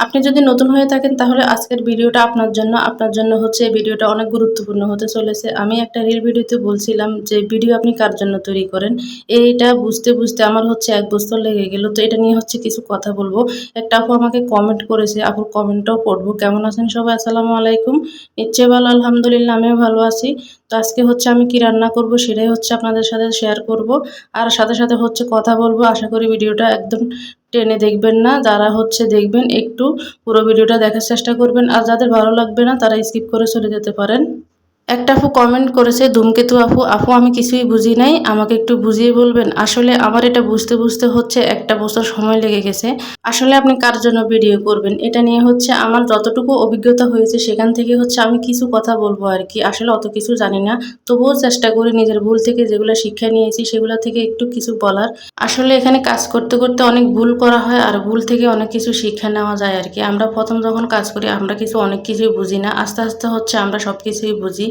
আপনি যদি নতুন হয়ে থাকেন তাহলে আজকের ভিডিওটা আপনার জন্য হচ্ছে এই ভিডিওটা অনেক গুরুত্বপূর্ণ হতে চলেছে। আমি একটা রিল ভিডিওতে বলছিলাম যে ভিডিও আপনি কার জন্য তৈরি করেন? এইটা বুঝতে আমার হচ্ছে ১ বছর লেগে গেল। তো এটা নিয়ে হচ্ছে কিছু কথা বলব। একটা আপু আমাকে কমেন্ট করেছে, আপুর কমেন্টটাও পড়ব। কেমন আছেন সবাই? আসসালামু আলাইকুম। নিশ্চয়ই ভালো আলহামদুলিল্লাহ আমিও ভালো আছি। তো আজকে হচ্ছে আমি কি রান্না করব সেটাই হচ্ছে আপনাদের সাথে শেয়ার করব। আর সাথে হচ্ছে কথা বলব। আশা করি ভিডিওটা একদম টেনে দেখবেন না। যারা হচ্ছে দেখবেন একটু পুরো ভিডিওটা দেখার চেষ্টা করবেন। আর যাদের ভালো লাগবে না তারা স্কিপ করে চলে যেতে পারেন। একটা আপু কমেন্ট করেছে, ধূমকেতু আপু, আপু আমি কিছুই বুঝি নাই, আমাকে একটু বুঝিয়ে বলবেন? আসলে আমার এটা বুঝতে হচ্ছে ১টা বছর সময় লেগে গেছে। আসলে আপনি কার জন্য ভিডিও করবেন? এটা নিয়ে হচ্ছে আমার যতটুকু অভিজ্ঞতা হয়েছে সেখান থেকে হচ্ছে আমি কিছু কথা বলবো আরকি। আসলে অত কিছু জানি না। তবুও চেষ্টা করি নিজের ভুল থেকে যেগুলা শিক্ষা নিয়েছি সেগুলা থেকে একটু কিছু বলার। আসলে এখানে কাজ করতে অনেক ভুল করা হয় আর ভুল থেকে অনেক কিছু শিক্ষা নেওয়া যায় আরকি। আমরা ১ম যখন কাজ করি আমরা অনেক কিছুই বুঝি না। আস্তে হচ্ছে আমরা সবকিছুই বুঝি।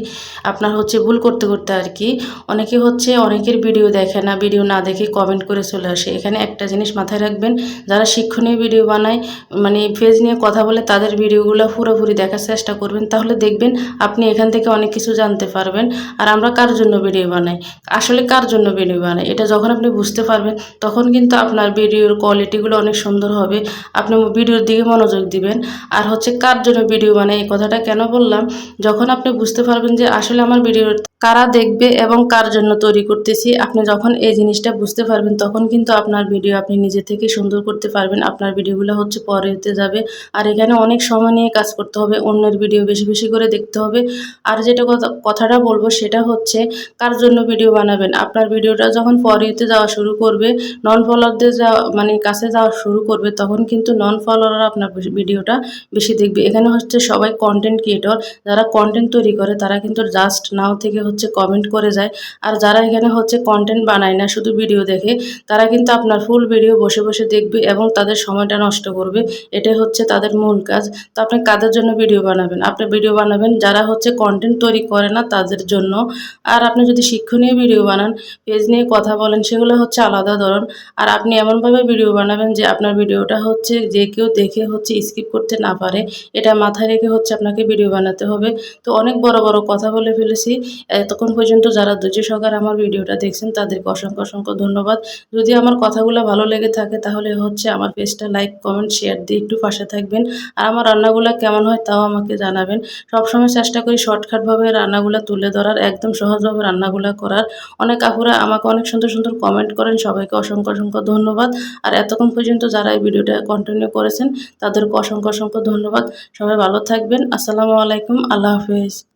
আপনার হচ্ছে ভুল করতে আরকি। অনেকে হচ্ছে অনেকের ভিডিও দেখে না, ভিডিও না দেখে কমেন্ট করে চলে আসে। এখানে একটা জিনিস মাথায় রাখবেন, যারা শিক্ষণীয় ভিডিও বানায় মানে পেজ নিয়ে কথা বলে তাদের ভিডিওগুলো পুরোপুরি দেখার চেষ্টা করবেন। তাহলে দেখবেন আপনি এখান থেকে অনেক কিছু জানতে পারবেন। আর আমরা কার জন্য ভিডিও বানাই? আসলে কার জন্য ভিডিও বানাই? এটা যখন আপনি বুঝতে পারবেন তখন কিন্তু আপনার ভিডিওর কোয়ালিটিগুলো অনেক সুন্দর হবে। আপনি ভিডিওর দিকে মনোযোগ দিবেন। আর হচ্ছে কার জন্য ভিডিও বানাই এই কথাটা কেন বললাম? যখন আপনি বুঝতে পারবেন যে আসলে আমার ভিডিও কারা দেখবে এবং কার জন্য তৈরি করতেছি, আপনি যখন এই জিনিসটা বুঝতে পারবেন তখন কিন্তু আপনার ভিডিও আপনি নিজে থেকে সুন্দর করতে পারবেন। আপনার ভিডিওগুলো হচ্ছে পরে হতে যাবে। আর এখানে অনেক সময় নিয়ে কাজ করতে হবে, অন্যের ভিডিও বেশি করে দেখতে হবে। আর যেটা কথাটা বলব সেটা হচ্ছে কার জন্য ভিডিও বানাবেন? আপনার ভিডিওটা যখন ফর ইউতে যাওয়া শুরু করবে, নন ফলোয়ারদের মানে কাছে যাওয়া শুরু করবে তখন কিন্তু নন ফলোয়াররা আপনার ভিডিওটা বেশি দেখবে। এখানে হচ্ছে সবাই কনটেন্ট ক্রিয়েটর, যারা কনটেন্ট তৈরি করে তারা কিন্তু জাস্ট নাও থেকে হচ্ছে কমেন্ট করে যায়। আর যারা এখানে হচ্ছে কনটেন্ট বানায় না শুধু ভিডিও দেখে, তারা কিন্তু আপনার ফুল ভিডিও বসে দেখবে এবং তাদের সময়টা নষ্ট করবে। এটাই হচ্ছে তাদের মূল কাজ। তো আপনি কাদের জন্য ভিডিও বানাবেন? আপনি ভিডিও বানাবেন যারা হচ্ছে কনটেন্ট তৈরি করে না তাদের জন্য। আর আপনি যদি শিক্ষণীয় ভিডিও বানান, পেজ নিয়ে কথা বলেন সেগুলো হচ্ছে আলাদা ধরন। আর আপনি এমনভাবে ভিডিও বানাবেন যে আপনার ভিডিওটা হচ্ছে যে কেউ দেখে হচ্ছে স্কিপ করতে না পারে। এটা মাথায় রেখে হচ্ছে আপনাকে ভিডিও বানাতে হবে। তো অনেক বড় কথা বলে ফেলেছি। এতক্ষণ পর্যন্ত যারা ধৈর্য সহকারে আমার ভিডিওটা দেখছেন তাদেরকে অসংখ্য ধন্যবাদ। যদি আমার কথাগুলো ভালো লেগে থাকে তাহলে হচ্ছে আমার পেজটা লাইক, কমেন্ট, শেয়ার দিয়ে একটু পাশে থাকবেন। আর আমার রান্নাগুলা কেমন হয় তাও আমাকে জানাবেন। সবসময় চেষ্টা করি শর্টকাটভাবে রান্নাগুলা তুলে ধরার, একদম সহজভাবে রান্নাগুলা করার। অনেক আপুরা আমাকে অনেক সুন্দর কমেন্ট করেন। সবাইকে অসংখ্য ধন্যবাদ। আর এতক্ষণ পর্যন্ত যারা এই ভিডিওটা কন্টিনিউ করেছেন তাদেরকে অসংখ্য ধন্যবাদ। সবাই ভালো থাকবেন। আসসালামু আলাইকুম। আল্লাহ হাফেজ।